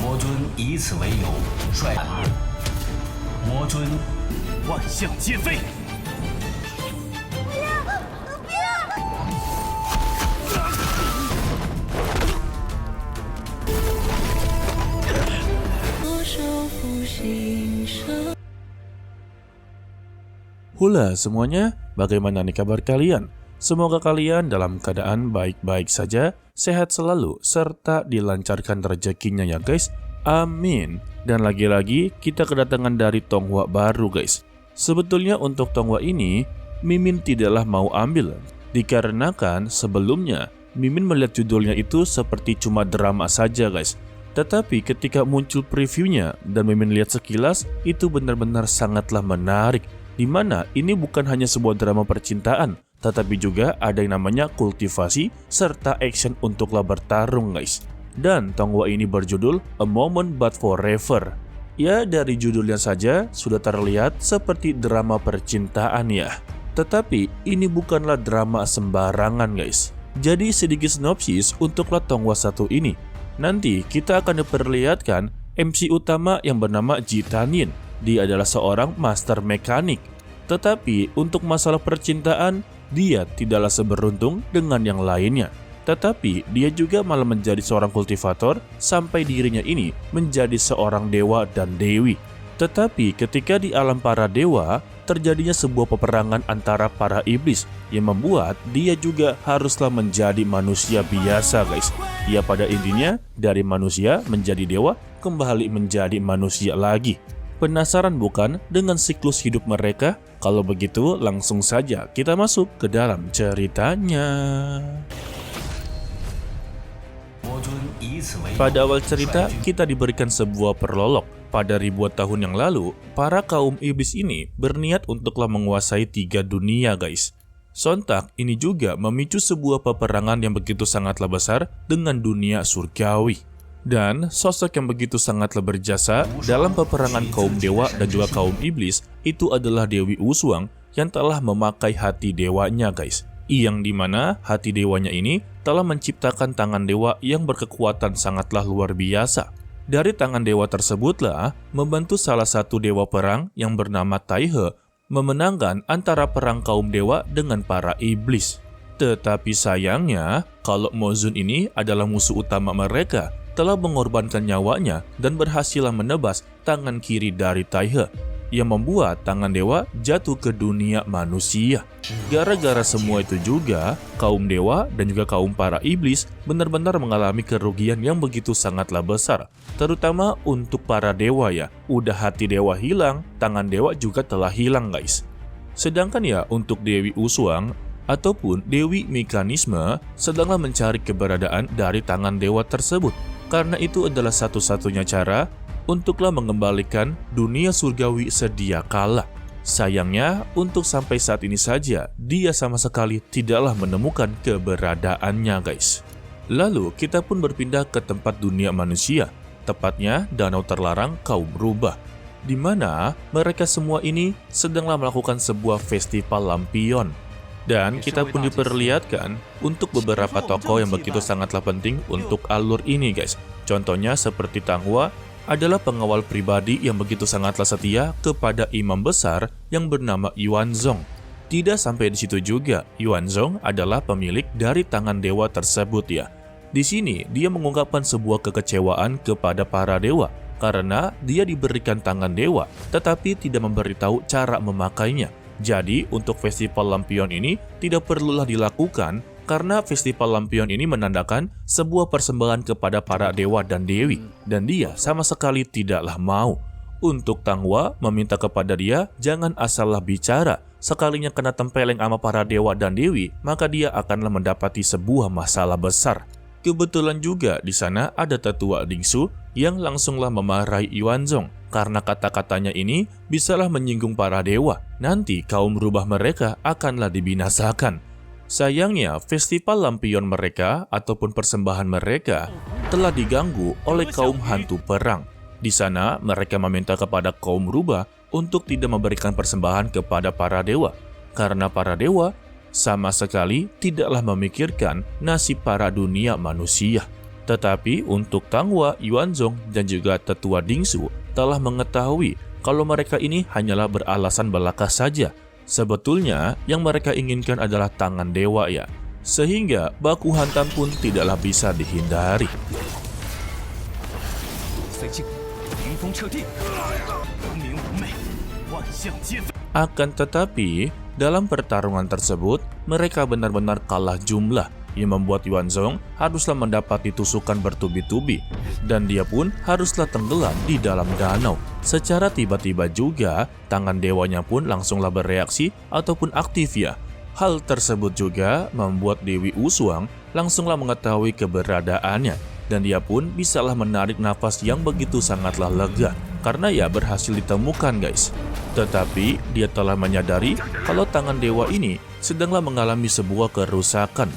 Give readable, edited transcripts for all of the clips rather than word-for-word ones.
魔尊以此为由率魔尊万象皆飞。Hula semuanya, bagaimana nih kabar kalian? Semoga kalian dalam keadaan baik-baik saja, sehat selalu, serta dilancarkan rezekinya ya guys. Amin. Dan lagi-lagi kita kedatangan dari Tonghua baru guys. Sebetulnya untuk Tonghua ini, Mimin tidaklah mau ambil. Dikarenakan sebelumnya, Mimin melihat judulnya itu seperti cuma drama saja guys. Tetapi ketika muncul previewnya dan Mimin lihat sekilas, itu benar-benar sangatlah menarik. Dimana ini bukan hanya sebuah drama percintaan, tetapi juga ada yang namanya kultivasi serta action untuklah bertarung guys. Dan Tonghua ini berjudul A Moment But Forever. Ya dari judulnya saja sudah terlihat seperti drama percintaan ya. Tetapi ini bukanlah drama sembarangan guys. Jadi sedikit sinopsis untuklah Tonghua 1 ini. Nanti kita akan diperlihatkan MC utama yang bernama Ji Tanin. Dia adalah seorang master mekanik. Tetapi untuk masalah percintaan, dia tidaklah seberuntung dengan yang lainnya. Tetapi dia juga malah menjadi seorang kultivator sampai dirinya ini menjadi seorang dewa dan dewi. Tetapi ketika di alam para dewa, terjadinya sebuah peperangan antara para iblis yang membuat dia juga haruslah menjadi manusia biasa guys. Ya pada intinya dari manusia menjadi dewa kembali menjadi manusia lagi. Penasaran bukan dengan siklus hidup mereka? Kalau begitu langsung saja kita masuk ke dalam ceritanya. Pada awal cerita kita diberikan sebuah prolog. Pada ribuan tahun yang lalu, para kaum iblis ini berniat untuklah menguasai 3 dunia guys. Sontak ini juga memicu sebuah peperangan yang begitu sangatlah besar dengan dunia surgawi. Dan sosok yang begitu sangatlah berjasa dalam peperangan kaum dewa dan juga kaum iblis itu adalah Dewi Wushuang yang telah memakai hati dewanya guys. Yang dimana hati dewanya ini telah menciptakan tangan dewa yang berkekuatan sangatlah luar biasa. Dari tangan dewa tersebutlah membantu salah satu dewa perang yang bernama Taihe memenangkan antara perang kaum dewa dengan para iblis. Tetapi sayangnya kalau Mozun ini adalah musuh utama mereka, telah mengorbankan nyawanya dan berhasil menebas tangan kiri dari Taihe yang membuat tangan dewa jatuh ke dunia manusia. Gara-gara semua itu juga, kaum dewa dan juga kaum para iblis benar-benar mengalami kerugian yang begitu sangatlah besar. Terutama untuk para dewa ya, udah hati dewa hilang, tangan dewa juga telah hilang guys. Sedangkan ya untuk Dewi Wushuang ataupun Dewi Mekanisme sedanglah mencari keberadaan dari tangan dewa tersebut. Karena itu adalah satu-satunya cara untuklah mengembalikan dunia surgawi sedia kala. Sayangnya, untuk sampai saat ini saja, dia sama sekali tidaklah menemukan keberadaannya guys. Lalu, kita pun berpindah ke tempat dunia manusia, tepatnya Danau Terlarang Kaum Rubah, di mana mereka semua ini sedanglah melakukan sebuah festival lampion. Dan kita pun diperlihatkan untuk beberapa tokoh yang begitu sangatlah penting untuk alur ini guys. Contohnya seperti Tonghua adalah pengawal pribadi yang begitu sangatlah setia kepada imam besar yang bernama Yuanzong. Tidak sampai di situ juga, Yuanzong adalah pemilik dari tangan dewa tersebut ya. Di sini dia mengungkapkan sebuah kekecewaan kepada para dewa karena dia diberikan tangan dewa tetapi tidak memberitahu cara memakainya. Jadi untuk festival lampion ini tidak perlulah dilakukan karena festival lampion ini menandakan sebuah persembahan kepada para dewa dan dewi. Dan dia sama sekali tidaklah mau. Untuk Tonghua meminta kepada dia jangan asallah bicara. Sekalinya kena tempeleng sama para dewa dan dewi, maka dia akanlah mendapati sebuah masalah besar. Kebetulan juga di sana ada tetua Dingsu yang langsunglah memarahi Yuanzong. Karena kata-katanya ini bisalah menyinggung para dewa. Nanti kaum rubah mereka akanlah dibinasakan. Sayangnya festival lampion mereka ataupun persembahan mereka telah diganggu oleh kaum hantu perang. Di sana mereka meminta kepada kaum rubah untuk tidak memberikan persembahan kepada para dewa. Karena para dewa sama sekali tidaklah memikirkan nasib para dunia manusia. Tetapi untuk Tanghua, Yuanzong, dan juga tetua Dingsu telah mengetahui kalau mereka ini hanyalah beralasan belaka saja. Sebetulnya yang mereka inginkan adalah tangan dewa ya. Sehingga baku hantam pun tidaklah bisa dihindari. Akan tetapi, dalam pertarungan tersebut, mereka benar-benar kalah jumlah, yang membuat Yuanzong haruslah mendapati tusukan bertubi-tubi, dan dia pun haruslah tenggelam di dalam danau. Secara tiba-tiba juga, tangan dewanya pun langsunglah bereaksi ataupun aktif ya. Hal tersebut juga membuat Dewi Wushuang langsunglah mengetahui keberadaannya, dan dia pun bisalah menarik nafas yang begitu sangatlah lega, karena ya berhasil ditemukan guys. Tetapi dia telah menyadari kalau tangan dewa ini sedanglah mengalami sebuah kerusakan.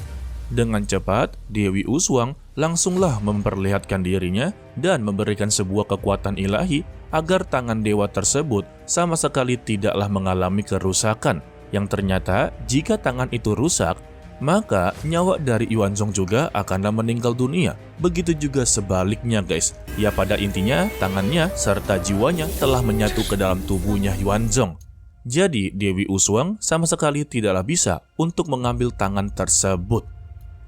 Dengan cepat, Dewi Wushuang langsunglah memperlihatkan dirinya dan memberikan sebuah kekuatan ilahi agar tangan dewa tersebut sama sekali tidaklah mengalami kerusakan. Yang ternyata jika tangan itu rusak, maka nyawa dari Yuanzong juga akanlah meninggal dunia. Begitu juga sebaliknya guys. Ya pada intinya tangannya serta jiwanya telah menyatu ke dalam tubuhnya Yuanzong. Jadi Dewi Wushuang sama sekali tidaklah bisa untuk mengambil tangan tersebut.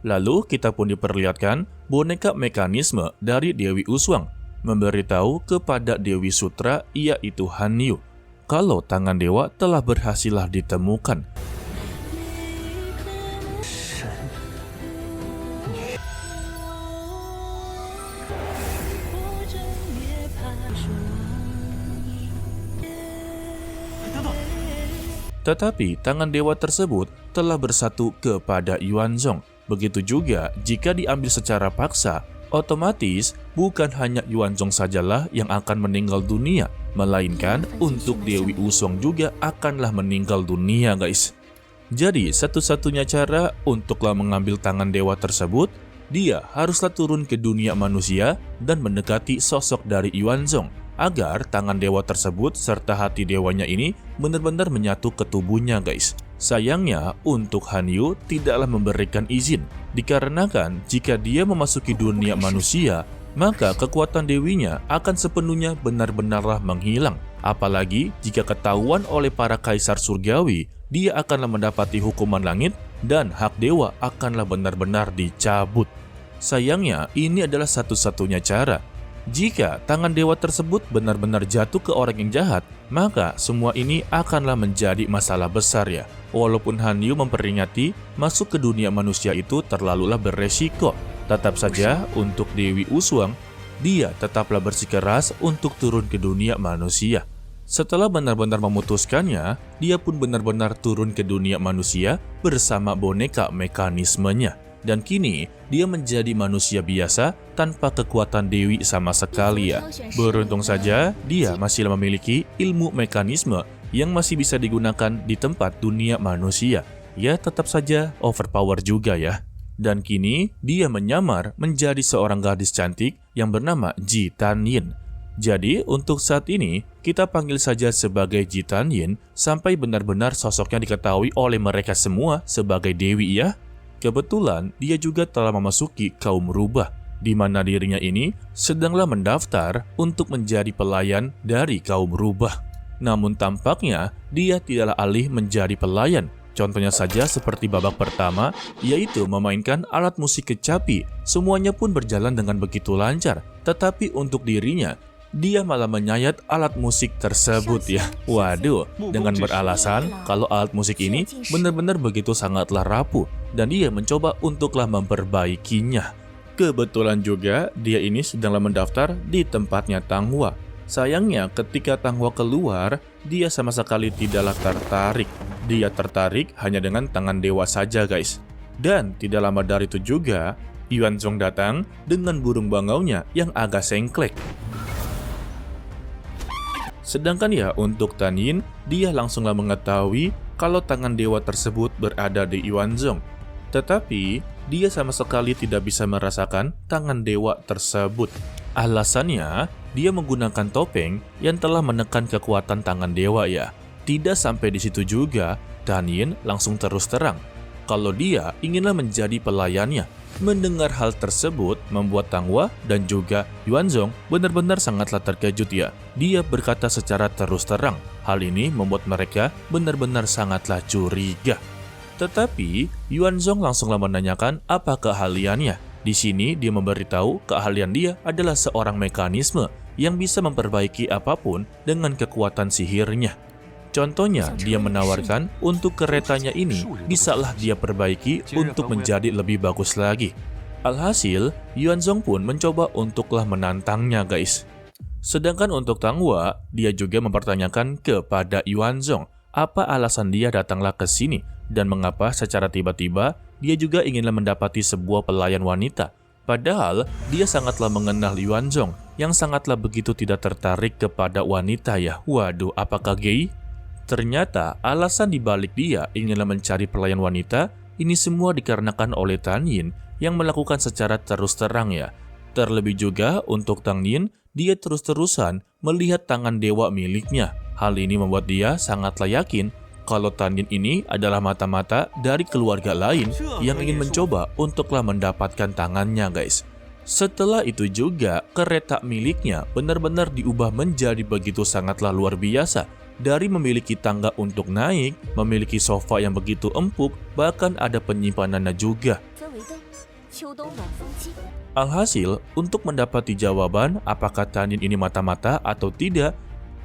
Lalu kita pun diperlihatkan boneka mekanisme dari Dewi Wushuang memberitahu kepada Dewi Sutra yaitu Hanyu kalau tangan dewa telah berhasillah ditemukan. Tetapi tangan dewa tersebut telah bersatu kepada Yuanzong. Begitu juga jika diambil secara paksa, otomatis bukan hanya Yuanzong sajalah yang akan meninggal dunia, melainkan untuk Dewi Wushuang juga akanlah meninggal dunia guys. Jadi satu-satunya cara untuklah mengambil tangan dewa tersebut, dia haruslah turun ke dunia manusia dan mendekati sosok dari Yuanzong, agar tangan dewa tersebut serta hati dewanya ini benar-benar menyatu ke tubuhnya guys. Sayangnya untuk Hanyu tidaklah memberikan izin, dikarenakan jika dia memasuki dunia manusia, maka kekuatan dewinya akan sepenuhnya benar-benarlah menghilang. Apalagi jika ketahuan oleh para kaisar surgawi, dia akanlah mendapati hukuman langit dan hak dewa akanlah benar-benar dicabut. Sayangnya ini adalah satu-satunya cara. Jika tangan dewa tersebut benar-benar jatuh ke orang yang jahat, maka semua ini akanlah menjadi masalah besar ya. Walaupun Hanyu memperingati masuk ke dunia manusia itu terlalulah beresiko, tetap saja untuk Dewi Wushuang, dia tetaplah bersikeras untuk turun ke dunia manusia. Setelah benar-benar memutuskannya, dia pun benar-benar turun ke dunia manusia bersama boneka mekanismenya. Dan kini, dia menjadi manusia biasa tanpa kekuatan dewi sama sekali ya. Beruntung saja, dia masih memiliki ilmu mekanisme yang masih bisa digunakan di tempat dunia manusia. Ya tetap saja overpower juga ya. Dan kini, dia menyamar menjadi seorang gadis cantik yang bernama Ji Tanyin. Jadi, untuk saat ini, kita panggil saja sebagai Ji Tanyin sampai benar-benar sosoknya diketahui oleh mereka semua sebagai dewi ya. Kebetulan dia juga telah memasuki kaum rubah, di mana dirinya ini sedanglah mendaftar untuk menjadi pelayan dari kaum rubah. Namun tampaknya dia tidaklah alih menjadi pelayan. Contohnya saja seperti babak pertama, yaitu memainkan alat musik kecapi. Semuanya pun berjalan dengan begitu lancar, tetapi untuk dirinya, dia malah menyayat alat musik tersebut ya. Waduh, dengan beralasan kalau alat musik ini benar-benar begitu sangatlah rapuh dan dia mencoba untuklah memperbaikinya. Kebetulan juga dia ini sedanglah mendaftar di tempatnya Tanghua. Sayangnya ketika Tanghua keluar, dia sama sekali tidaklah tertarik. Dia tertarik hanya dengan tangan dewa saja guys. Dan tidak lama dari itu juga, Yuanzong datang dengan burung bangaunya yang agak sengklek. Sedangkan ya untuk Tanyin, dia langsunglah mengetahui kalau tangan dewa tersebut berada di Yuanzong. Tetapi, dia sama sekali tidak bisa merasakan tangan dewa tersebut. Alasannya, dia menggunakan topeng yang telah menekan kekuatan tangan dewa ya. Tidak sampai di situ juga, Tanyin langsung terus terang. kalau dia inginlah menjadi pelayannya. Mendengar hal tersebut membuat Tang Hua dan juga Yuanzong benar-benar sangatlah terkejut ya. Dia berkata secara terus terang. Hal ini membuat mereka benar-benar sangatlah curiga. Tetapi Yuanzong langsunglah menanyakan apa keahliannya. Di sini dia memberitahu keahlian dia adalah seorang mekanisme yang bisa memperbaiki apapun dengan kekuatan sihirnya. Contohnya, dia menawarkan untuk keretanya ini bisalah dia perbaiki untuk menjadi lebih bagus lagi. Alhasil, Yuanzong pun mencoba untuklah menantangnya guys. Sedangkan untuk Tang Hua, dia juga mempertanyakan kepada Yuanzong apa alasan dia datanglah ke sini dan mengapa secara tiba-tiba dia juga inginlah mendapati sebuah pelayan wanita. Padahal dia sangatlah mengenal Yuanzong yang sangatlah begitu tidak tertarik kepada wanita ya. Waduh, apakah gay? Ternyata alasan dibalik dia inginlah mencari pelayan wanita ini semua dikarenakan oleh Tan Yin yang melakukan secara terus terang ya. Terlebih juga untuk Tan Yin, dia terus-terusan melihat tangan dewa miliknya. Hal ini membuat dia sangatlah yakin kalau Tan Yin ini adalah mata-mata dari keluarga lain yang ingin mencoba untuklah mendapatkan tangannya guys. Setelah itu juga kereta miliknya benar-benar diubah menjadi begitu sangatlah luar biasa. Dari memiliki tangga untuk naik, memiliki sofa yang begitu empuk, bahkan ada penyimpanannya juga. Alhasil, untuk mendapati jawaban apakah Tan Yin ini mata-mata atau tidak,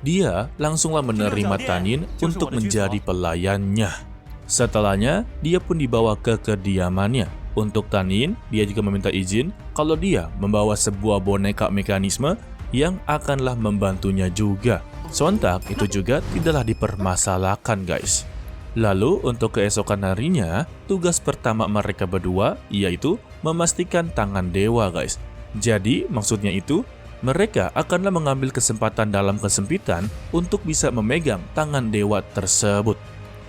dia langsunglah menerima Tan Yin untuk menjadi pelayannya. Setelahnya, dia pun dibawa ke kediamannya. Untuk Tan Yin, dia juga meminta izin kalau dia membawa sebuah boneka mekanisme yang akanlah membantunya juga. Sontak itu juga tidaklah dipermasalahkan guys. Lalu untuk keesokan harinya, tugas pertama mereka berdua yaitu memastikan tangan dewa guys. Jadi maksudnya itu, mereka akanlah mengambil kesempatan dalam kesempitan untuk bisa memegang tangan dewa tersebut.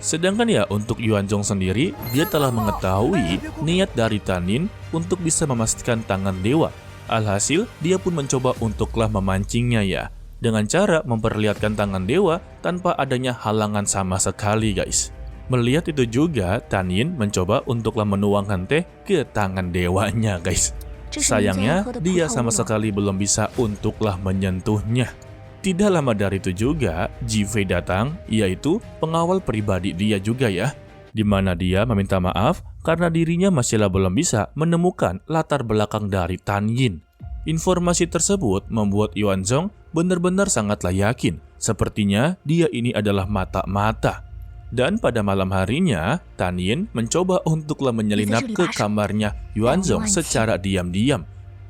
Sedangkan ya untuk Yuanzong sendiri, dia telah mengetahui niat dari Tan Yin untuk bisa memastikan tangan dewa. Alhasil, dia pun mencoba untuklah memancingnya ya. Dengan cara memperlihatkan tangan dewa tanpa adanya halangan sama sekali guys. Melihat itu juga, Tan Yin mencoba untuklah menuangkan teh ke tangan dewanya guys. Sayangnya, dia sama sekali belum bisa untuklah menyentuhnya. Tidak lama dari itu juga, Ji Fei datang, yaitu pengawal pribadi dia juga ya. Di mana dia meminta maaf karena dirinya masihlah belum bisa menemukan latar belakang dari Tan Yin. Informasi tersebut membuat Yuanzong benar-benar sangatlah yakin. Sepertinya dia ini adalah mata-mata. Dan pada malam harinya, Tan Yin mencoba untuklah menyelinap ke kamarnya Yuanzong secara diam-diam.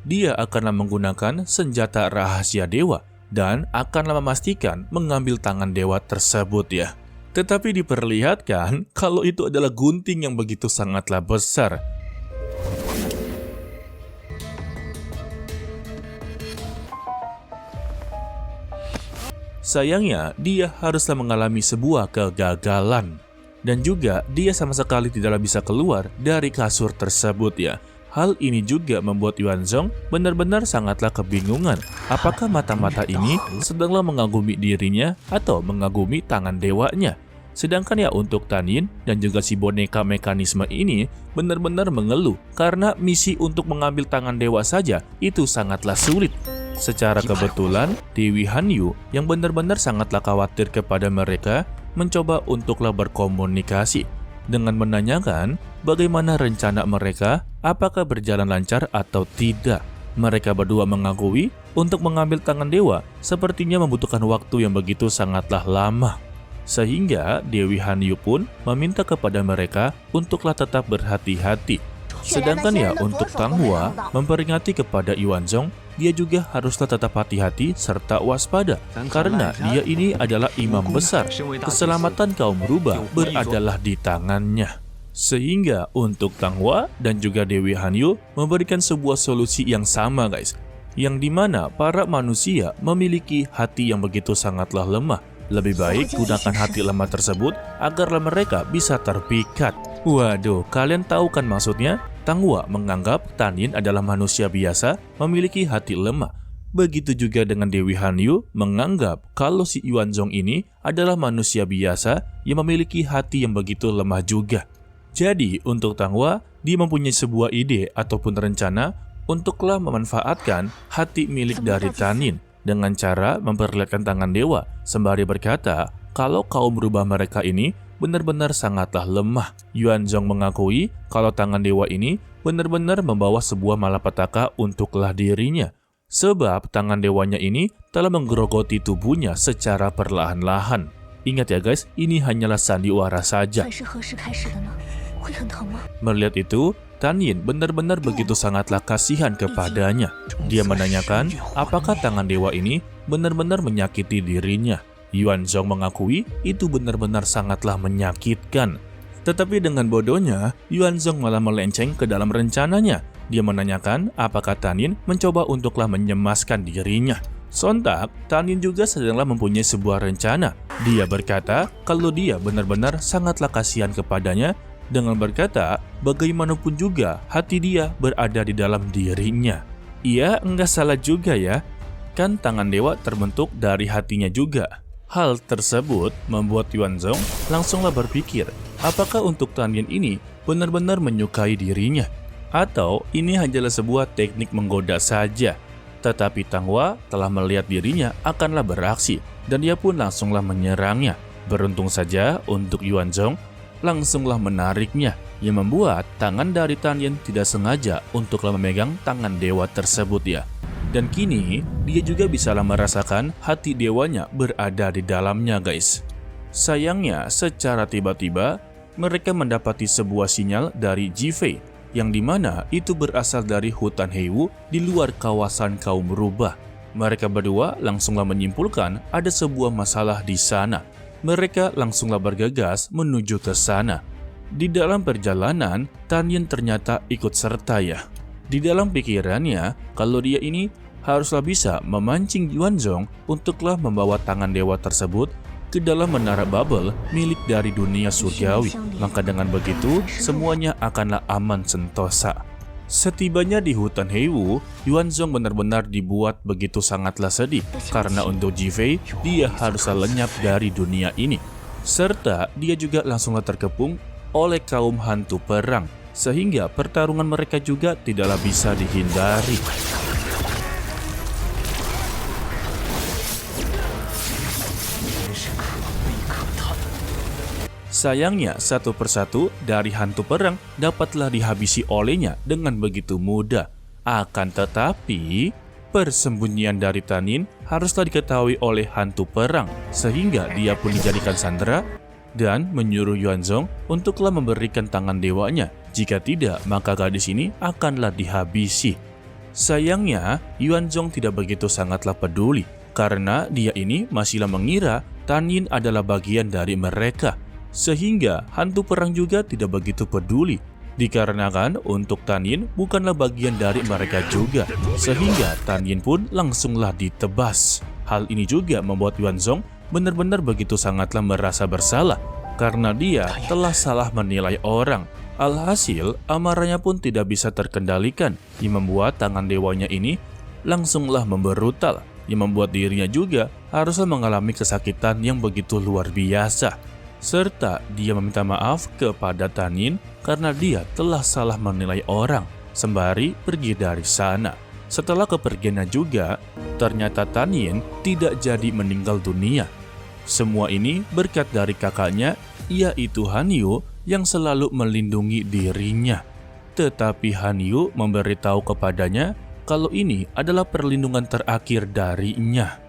Dia akanlah menggunakan senjata rahasia dewa dan akanlah memastikan mengambil tangan dewa tersebut ya. Tetapi diperlihatkan kalau itu adalah gunting yang begitu sangatlah besar. Sayangnya, dia haruslah mengalami sebuah kegagalan. Dan juga, dia sama sekali tidaklah bisa keluar dari kasur tersebut ya. Hal ini juga membuat Yuanzong benar-benar sangatlah kebingungan. Apakah mata-mata ini sedanglah mengagumi dirinya atau mengagumi tangan dewanya? Sedangkan ya untuk Tan Yin dan juga si boneka mekanisme ini benar-benar mengeluh karena misi untuk mengambil tangan dewa saja itu sangatlah sulit. Secara kebetulan, Dewi Hanyu yang benar-benar sangatlah khawatir kepada mereka mencoba untuklah berkomunikasi dengan menanyakan bagaimana rencana mereka, apakah berjalan lancar atau tidak. Mereka berdua mengakui untuk mengambil tangan dewa sepertinya membutuhkan waktu yang begitu sangatlah lama. Sehingga Dewi Hanyu pun meminta kepada mereka untuklah tetap berhati-hati. Sedangkan ya untuk Tang Hua memperingati kepada Yuanzong, dia juga haruslah tetap hati-hati serta waspada karena dia ini adalah imam besar. Keselamatan kaum rubah beradalah di tangannya. Sehingga untuk Tang Hua dan juga Dewi Hanyu memberikan sebuah solusi yang sama guys, yang dimana para manusia memiliki hati yang begitu sangatlah lemah. Lebih baik gunakan hati lemah tersebut agarlah mereka bisa terpikat. Waduh, kalian tahu kan maksudnya? Tang Hua menganggap Tan Yin adalah manusia biasa memiliki hati lemah. Begitu juga dengan Dewi Hanyu menganggap kalau si Yuanzong ini adalah manusia biasa yang memiliki hati yang begitu lemah juga. Jadi, untuk Tanghua, dia mempunyai sebuah ide ataupun rencana untuklah memanfaatkan hati milik dari Tanin dengan cara memperlihatkan tangan dewa, sembari berkata kalau kaum rubah mereka ini benar-benar sangatlah lemah. Yuanzong mengakui kalau tangan dewa ini benar-benar membawa sebuah malapetaka untuklah dirinya, sebab tangan dewanya ini telah menggerogoti tubuhnya secara perlahan-lahan. Ingat ya guys, ini hanyalah sandiwara saja. Melihat itu, Tanin benar-benar begitu sangatlah kasihan kepadanya. Dia menanyakan apakah tangan dewa ini benar-benar menyakiti dirinya. Yuanzong mengakui itu benar-benar sangatlah menyakitkan. Tetapi dengan bodohnya, Yuanzong malah melenceng ke dalam rencananya. Dia menanyakan apakah Tanin mencoba untuklah menyemaskan dirinya. Sontak, Tanin juga sedanglah mempunyai sebuah rencana. Dia berkata kalau dia benar-benar sangatlah kasihan kepadanya, dengan berkata bagaimanapun juga hati dia berada di dalam dirinya. Iya, enggak salah juga ya. Kan tangan dewa terbentuk dari hatinya juga. Hal tersebut membuat Yuanzong langsunglah berpikir, apakah untuk Tanin ini benar-benar menyukai dirinya? Atau ini hanyalah sebuah teknik menggoda saja? Tetapi Tanghua telah melihat dirinya akanlah beraksi, dan dia pun langsunglah menyerangnya. Beruntung saja untuk Yuanzong, langsunglah menariknya, yang membuat tangan dari Tanin tidak sengaja untuklah memegang tangan dewa tersebut ya. Dan kini, dia juga bisalah merasakan hati dewanya berada di dalamnya guys. Sayangnya, secara tiba-tiba, mereka mendapati sebuah sinyal dari Jifei, yang dimana itu berasal dari hutan Heiwu di luar kawasan kaum rubah. Mereka berdua langsunglah menyimpulkan ada sebuah masalah di sana. Mereka langsunglah bergegas menuju ke sana. Di dalam perjalanan, Tanin ternyata ikut serta ya. Di dalam pikirannya, kalau dia ini haruslah bisa memancing Yuanzong untuklah membawa tangan dewa tersebut ke dalam menara bubble milik dari dunia surgawi. Maka dengan begitu, semuanya akanlah aman sentosa. Setibanya di hutan Heiwu, Yuanzong benar-benar dibuat begitu sangatlah sedih karena untuk Jifei, dia haruslah lenyap dari dunia ini. Serta dia juga langsunglah terkepung oleh kaum hantu perang, sehingga pertarungan mereka juga tidaklah bisa dihindari. Sayangnya, satu persatu dari hantu perang dapatlah dihabisi olehnya dengan begitu mudah. Akan tetapi, persembunyian dari Tanin haruslah diketahui oleh hantu perang, sehingga dia pun dijadikan sandera dan menyuruh Yuanzong untuklah memberikan tangan dewanya. Jika tidak, maka gadis ini akanlah dihabisi. Sayangnya, Yuanzong tidak begitu sangatlah peduli, karena dia ini masihlah mengira Tanin adalah bagian dari mereka. Sehingga hantu perang juga tidak begitu peduli, dikarenakan untuk Tanin bukanlah bagian dari mereka juga, sehingga Tanin pun langsunglah ditebas. Hal ini juga membuat Yuanzong benar-benar begitu sangatlah merasa bersalah, karena dia telah salah menilai orang. Alhasil, amarahnya pun tidak bisa terkendalikan, yang membuat tangan dewanya ini langsunglah memberutal, yang membuat dirinya juga haruslah mengalami kesakitan yang begitu luar biasa. Serta dia meminta maaf kepada Tanin karena dia telah salah menilai orang, sembari pergi dari sana. Setelah kepergiannya juga, ternyata Tanin tidak jadi meninggal dunia. Semua ini berkat dari kakaknya, yaitu Hanyu, yang selalu melindungi dirinya. Tetapi Hanyu memberitahu kepadanya kalau ini adalah perlindungan terakhir darinya.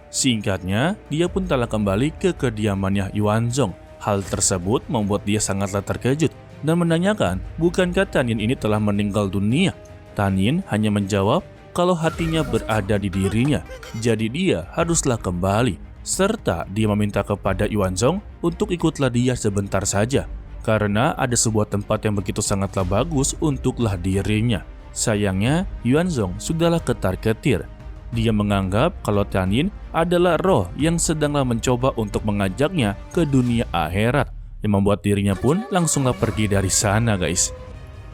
Singkatnya, dia pun telah kembali ke kediamannya Yuanzong. Hal tersebut membuat dia sangatlah terkejut dan menanyakan, bukankah Tanin ini telah meninggal dunia? Tanin hanya menjawab kalau hatinya berada di dirinya, jadi dia haruslah kembali. Serta dia meminta kepada Yuanzong untuk ikutlah dia sebentar saja, karena ada sebuah tempat yang begitu sangatlah bagus untuklah dirinya. Sayangnya, Yuanzong sudahlah ketar-ketir. Dia menganggap kalau Tanin adalah roh yang sedanglah mencoba untuk mengajaknya ke dunia akhirat, yang membuat dirinya pun langsunglah pergi dari sana guys.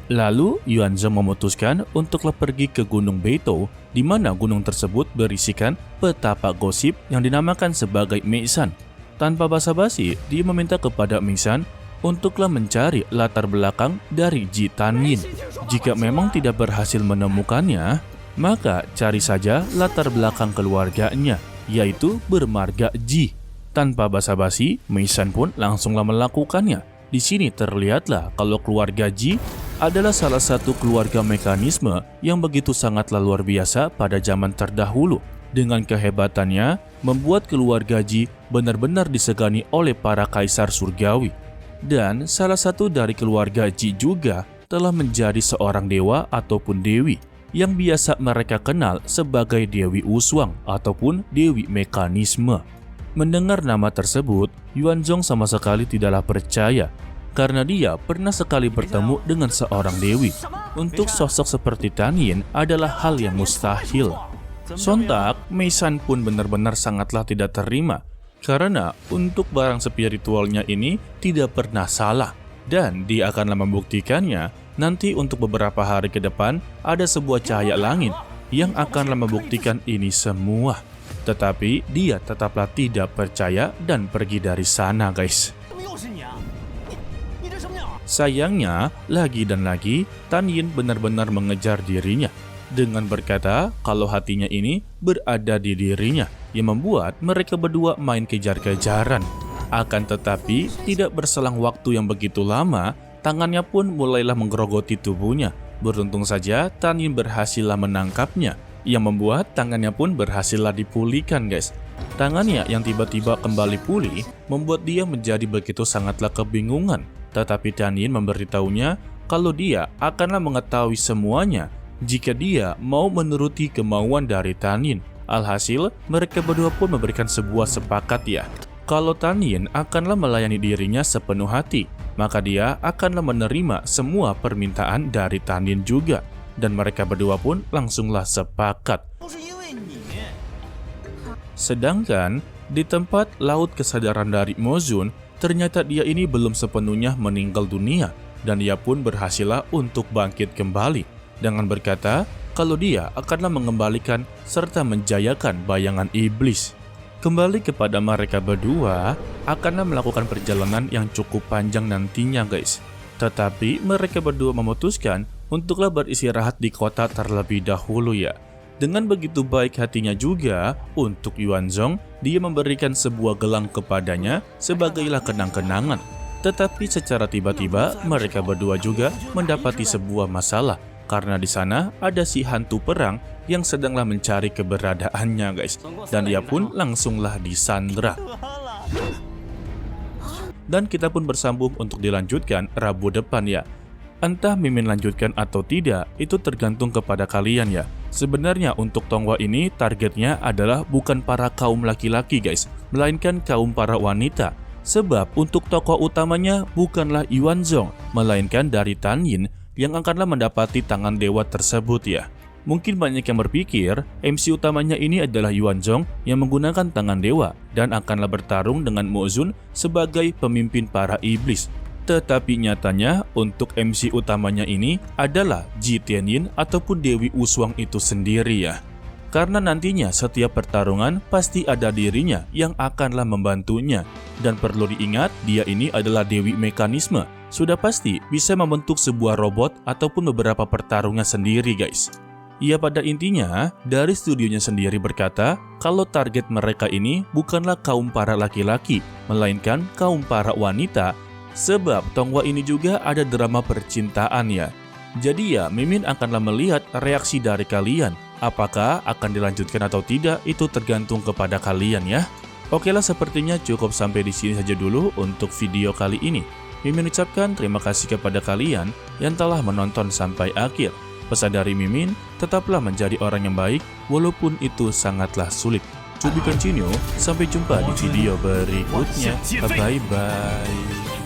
Lalu Yuanzong memutuskan untuklah pergi ke Gunung Beito, di mana gunung tersebut berisikan petapa gosip yang dinamakan sebagai Meishan. Tanpa basa-basi, dia meminta kepada Meishan untuklah mencari latar belakang dari Ji Tanyin. Jika memang tidak berhasil menemukannya, maka cari saja latar belakang keluarganya, yaitu bermarga Ji. Tanpa basa-basi, Mei Shan pun langsunglah melakukannya. Di sini terlihatlah kalau keluarga Ji adalah salah satu keluarga mekanisme yang begitu sangatlah luar biasa pada zaman terdahulu. Dengan kehebatannya, membuat keluarga Ji benar-benar disegani oleh para kaisar surgawi. Dan salah satu dari keluarga Ji juga telah menjadi seorang dewa ataupun dewi yang biasa mereka kenal sebagai Dewi Wushuang ataupun Dewi Mekanisme. Mendengar nama tersebut, Yuanzong sama sekali tidaklah percaya karena dia pernah sekali bertemu dengan seorang dewi. Untuk sosok seperti Tanyin adalah hal yang mustahil. Sontak, Mei Shan pun benar-benar sangatlah tidak terima karena untuk barang spiritualnya ini tidak pernah salah dan dia akanlah membuktikannya. Nanti untuk beberapa hari ke depan ada sebuah cahaya langit yang akanlah membuktikan ini semua. Tetapi dia tetaplah tidak percaya dan pergi dari sana, guys. Sayangnya, lagi dan lagi Tanyin benar-benar mengejar dirinya dengan berkata kalau hatinya ini berada di dirinya, yang membuat mereka berdua main kejar-kejaran. Akan tetapi tidak berselang waktu yang begitu lama, tangannya pun mulailah menggerogoti tubuhnya. Beruntung saja Tanyin berhasillah menangkapnya, yang membuat tangannya pun berhasillah dipulihkan, guys. Tangannya yang tiba-tiba kembali pulih membuat dia menjadi begitu sangatlah kebingungan. Tetapi Tanyin memberitahunya kalau dia akanlah mengetahui semuanya jika dia mau menuruti kemauan dari Tanyin. Alhasil, mereka berdua pun memberikan sebuah sepakat ya. Kalau Tanyin akanlah melayani dirinya sepenuh hati, maka dia akanlah menerima semua permintaan dari Tanyin juga. Dan mereka berdua pun langsunglah sepakat. Sedangkan di tempat laut kesadaran dari Mozun, ternyata dia ini belum sepenuhnya meninggal dunia. Dan dia pun berhasillah untuk bangkit kembali dengan berkata kalau dia akanlah mengembalikan serta menjayakan bayangan iblis. Kembali kepada mereka berdua, akanlah melakukan perjalanan yang cukup panjang nantinya, guys. Tetapi mereka berdua memutuskan untuklah beristirahat di kota terlebih dahulu ya. Dengan begitu baik hatinya juga untuk Yuanzong, dia memberikan sebuah gelang kepadanya sebagailah kenang-kenangan. Tetapi secara tiba-tiba mereka berdua juga mendapati sebuah masalah karena di sana ada si hantu perang yang sedanglah mencari keberadaannya, guys. Dan dia pun langsunglah disandra. Dan kita pun bersambung untuk dilanjutkan Rabu depan ya. Entah Mimin lanjutkan atau tidak, itu tergantung kepada kalian ya. Sebenarnya untuk Tonghua ini targetnya adalah bukan para kaum laki-laki, guys, melainkan kaum para wanita. Sebab untuk tokoh utamanya bukanlah Yuanzong, melainkan dari Tanyin yang akanlah mendapati tangan dewa tersebut ya. Mungkin banyak yang berpikir MC utamanya ini adalah Yuanzong yang menggunakan tangan dewa dan akanlah bertarung dengan Mozun sebagai pemimpin para iblis. Tetapi nyatanya untuk MC utamanya ini adalah Ji Tianyin ataupun Dewi Wushuang itu sendiri ya. Karena nantinya setiap pertarungan pasti ada dirinya yang akanlah membantunya. Dan perlu diingat dia ini adalah Dewi Mekanisme. Sudah pasti bisa membentuk sebuah robot ataupun beberapa pertarungan sendiri, guys. Ia pada intinya dari studionya sendiri berkata kalau target mereka ini bukanlah kaum para laki-laki, melainkan kaum para wanita. Sebab Tonghua ini juga ada drama percintaan ya. Jadi ya Mimin akanlah melihat reaksi dari kalian. Apakah akan dilanjutkan atau tidak itu tergantung kepada kalian ya. Oke lah, sepertinya cukup sampai di sini saja dulu untuk video kali ini. Mimin ucapkan terima kasih kepada kalian yang telah menonton sampai akhir. Pesan dari Mimin, tetaplah menjadi orang yang baik walaupun itu sangatlah sulit. To be continue, sampai jumpa di video berikutnya. Bye-bye.